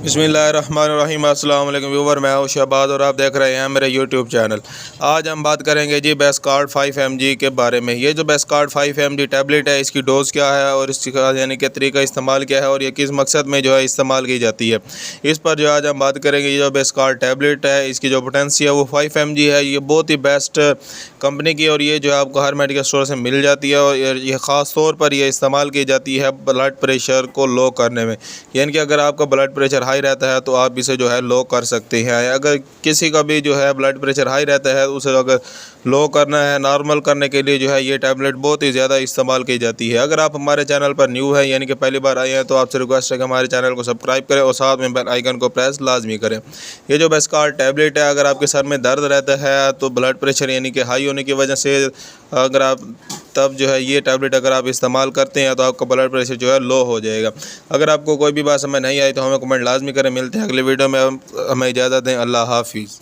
बिस्मिल्लाहिर्रहमानिर्रहीम। अस्सलाम वालेकुम व्यूवर, मैं हूं शहबाज और आप देख रहे हैं मेरे यूट्यूब चैनल। आज हम बात करेंगे जी बेस्कार्ड 5 mg के बारे में। ये जो बेस्कार्ड 5 mg टैबलेट है, इसकी डोज़ क्या है और इसका यानी कि तरीका इस्तेमाल क्या है और ये किस मकसद में जो है इस्तेमाल की जाती है, इस पर जो आज हम बात करेंगे। ये जो बेस्कार्ड टैबलेट है, इसकी जो पोटेंसी है वो 5 mg है। ये बहुत ही बेस्ट कंपनी की और ये जो है आपको हर मेडिकल स्टोर से मिल जाती है और ये ख़ास तौर पर ये इस्तेमाल की जाती है ब्लड प्रेशर को लो करने में। यानी कि अगर आपका ब्लड प्रेशर हाई रहता है तो आप इसे जो है लो कर सकते हैं। अगर किसी का भी जो है ब्लड प्रेशर हाई रहता है तो उसे अगर लो करना है, नॉर्मल करने के लिए जो है ये टैबलेट बहुत ही ज़्यादा इस्तेमाल की जाती है। अगर आप हमारे चैनल पर न्यू है यानी कि पहली बार आए हैं तो आपसे रिक्वेस्ट है कि हमारे चैनल को सब्सक्राइब करें और साथ में बेल आइकन को प्रेस लाजमी करें। ये जो बेस्कार्ड टैबलेट है, अगर आपके सर में दर्द रहता है तो ब्लड प्रेशर यानी कि हाई होने की वजह से अगर आप तब जो है ये टैबलेट अगर आप इस्तेमाल करते हैं तो आपका ब्लड प्रेशर जो है लो हो जाएगा। अगर आपको कोई भी बात समझ नहीं आई तो हमें कमेंट लाजमी करें। मिलते हैं अगले वीडियो में, हमें इजाज़त दें। अल्लाह हाफिज़।